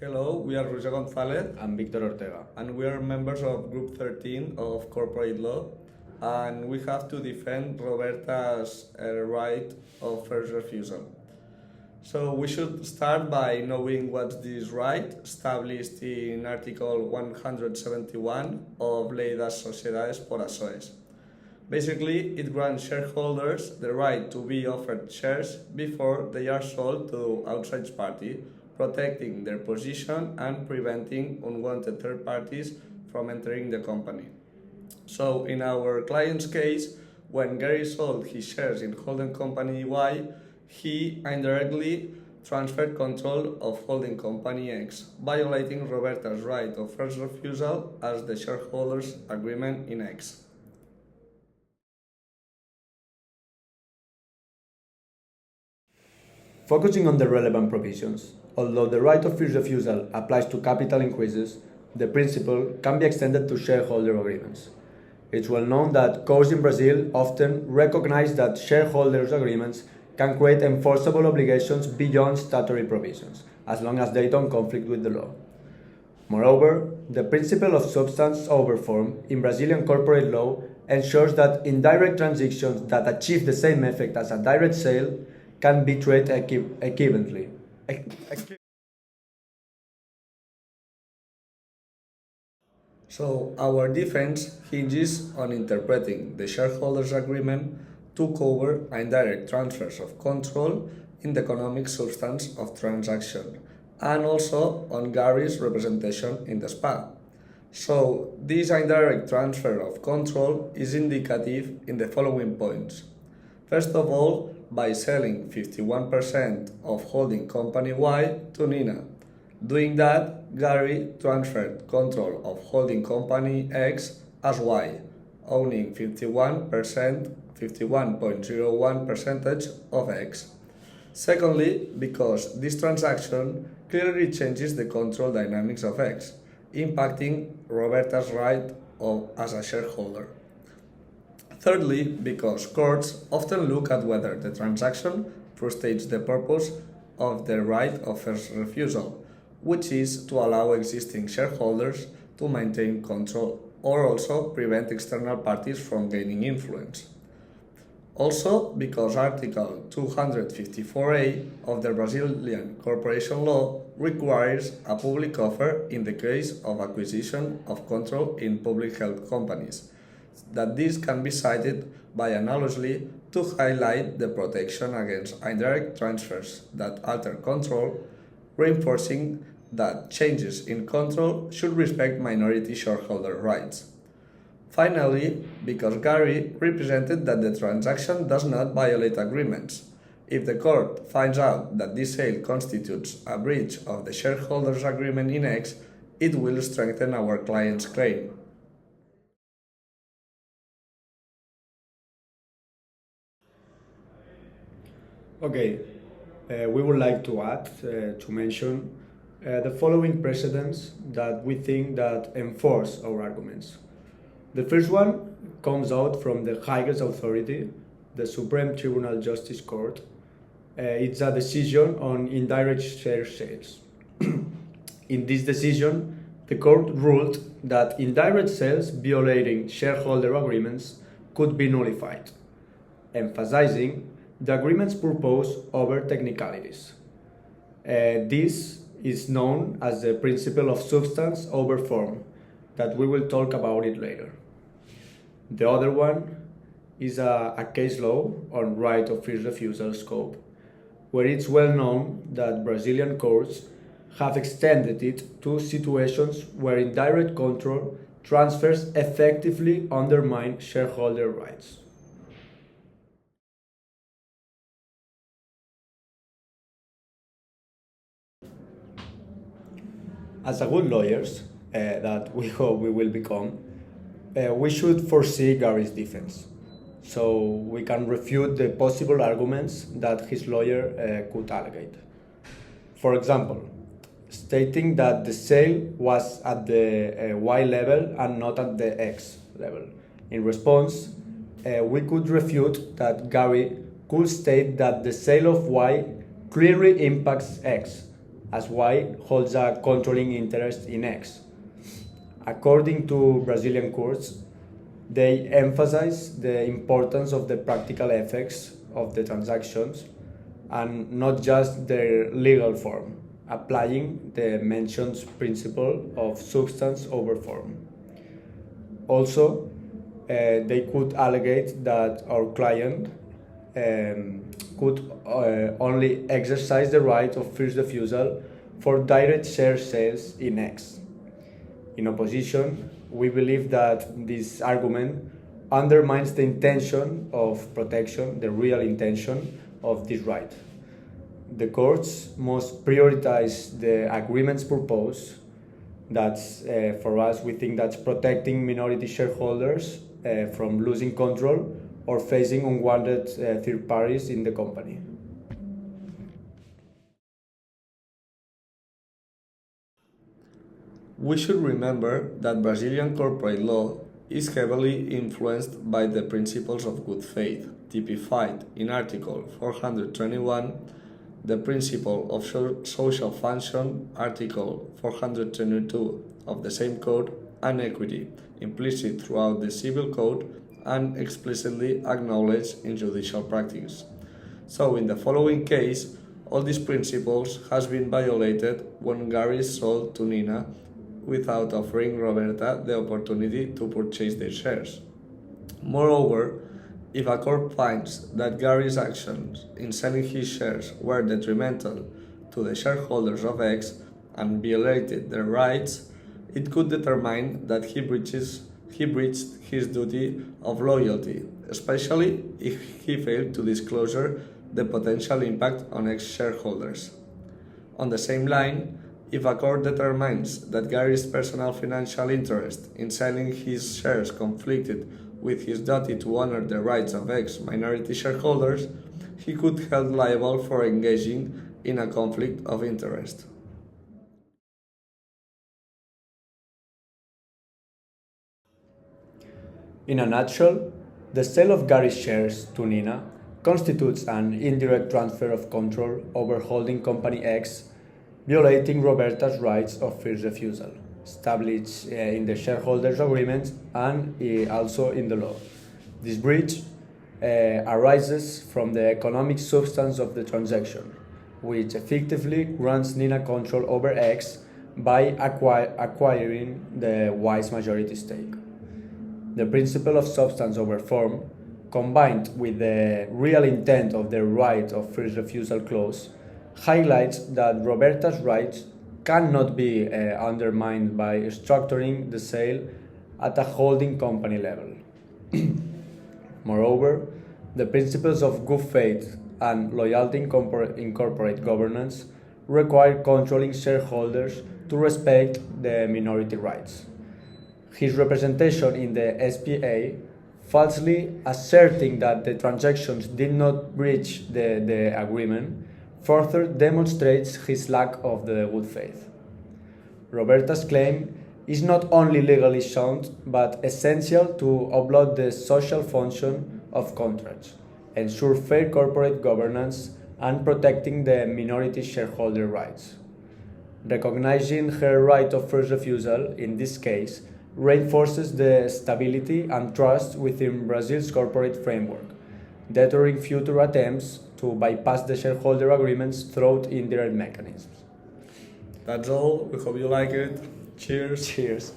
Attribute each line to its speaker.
Speaker 1: Hello, we are Gonzalez
Speaker 2: and Victor Ortega.
Speaker 1: and we are members of Group 13 of Corporate Law, and we have to defend Roberta'S right of first refusal. So we should start by knowing what's this right established in Article 171 of Ley das Sociedades por Ações. Basically, it grants shareholders the right to be offered shares before they are sold to outside party, protecting their position and preventing unwanted third parties from entering the company. So, in our client's case, when Gary sold his shares in holding company Y, he indirectly transferred control of holding company X, violating Roberta'S right of first refusal as the shareholders' agreement in X.
Speaker 2: Focusing on the relevant provisions, although the right of first refusal applies to capital increases, the principle can be extended to shareholder agreements. It's well known that courts in Brazil often recognize that shareholders' agreements can create enforceable obligations beyond statutory provisions, as long as they don't conflict with the law. Moreover, the principle of substance over form in Brazilian corporate law ensures that indirect transactions that achieve the same effect as a direct sale can be treated equivalently.
Speaker 1: So, our defense hinges on interpreting the shareholders' agreement to cover indirect transfers of control in the economic substance of transaction, and also on Gary's representation in the SPA. So, this indirect transfer of control is indicative in the following points. First of all, by selling 51% of holding company Y to Nina. Doing that, Gary transferred control of holding company X as Y, owning 51.01% of X. Secondly, because this transaction clearly changes the control dynamics of X, impacting Roberta'S right as a shareholder. Thirdly, because courts often look at whether the transaction frustrates the purpose of the right of first refusal, which is to allow existing shareholders to maintain control or also prevent external parties from gaining influence. Also, because Article 254A of the Brazilian Corporation Law requires a public offer in the case of acquisition of control in public held companies, that this can be cited by analogously to highlight the protection against indirect transfers that alter control, reinforcing that changes in control should respect minority shareholder rights. Finally, because Gary represented that the transaction does not violate agreements. If the court finds out that this sale constitutes a breach of the shareholders' agreement in X, it will strengthen our client's claim.
Speaker 2: Okay, we would like to add, to mention the following precedents that we think that enforce our arguments. The first one comes out from the highest authority, the Supreme Tribunal Justice Court. It's a decision on indirect share sales. In this decision, the court ruled that indirect sales violating shareholder agreements could be nullified, emphasizing the agreement's purpose over technicalities. This is known as the principle of substance over form, that we will talk about it later. The other one is a case law on right of first refusal scope, where it's well known that Brazilian courts have extended it to situations where indirect control transfers effectively undermine shareholder rights. As a good lawyers, that we hope we will become, we should foresee Gary's defense, so we can refute the possible arguments that his lawyer could allegate. For example, stating that the sale was at the Y level and not at the X level. In response, we could refute that Gary could state that the sale of Y clearly impacts X, as Y holds a controlling interest in X. According to Brazilian courts, they emphasize the importance of the practical effects of the transactions and not just their legal form, applying the mentioned principle of substance over form. Also, they could allege that our client could only exercise the right of first refusal for direct share sales in X. In opposition, we believe that this argument undermines the intention of protection, the real intention of this right. The courts must prioritize the agreement's purpose. That's for us, we think that's protecting minority shareholders from losing control or facing unwanted third parties in the company.
Speaker 1: We should remember that Brazilian corporate law is heavily influenced by the principles of good faith, typified in Article 421, the principle of social function, Article 422 of the same code, and equity, implicit throughout the civil code and explicitly acknowledged in judicial practice. So in the following case, all these principles has been violated when Gary sold to Nina without offering Roberta the opportunity to purchase their shares. Moreover, if a court finds that Gary's actions in selling his shares were detrimental to the shareholders of X and violated their rights, it could determine that he breached his duty of loyalty, especially if he failed to disclose the potential impact on ex-shareholders. On the same line, if a court determines that Gary's personal financial interest in selling his shares conflicted with his duty to honor the rights of ex-minority shareholders, he could be held liable for engaging in a conflict of interest.
Speaker 2: In a nutshell, the sale of Gary's shares to Nina constitutes an indirect transfer of control over holding company X, violating Roberta's rights of first refusal, established in the shareholders' agreement and also in the law. This breach arises from the economic substance of the transaction, which effectively grants Nina control over X by acquiring the Y's majority stake. The principle of substance over form, combined with the real intent of the right of first refusal clause, highlights that Roberta's rights cannot be undermined by structuring the sale at a holding company level. Moreover, the principles of good faith and loyalty in corporate governance require controlling shareholders to respect the minority rights. His representation in the SPA, falsely asserting that the transactions did not breach the agreement, further demonstrates his lack of the good faith. Roberta's claim is not only legally sound, but essential to uphold the social function of contracts, ensure fair corporate governance, and protecting the minority shareholder rights. Recognizing her right of first refusal in this case reinforces the stability and trust within Brazil's corporate framework, deterring future attempts to bypass the shareholder agreements through indirect mechanisms.
Speaker 1: That's all. We hope you like it. Cheers.
Speaker 2: Cheers.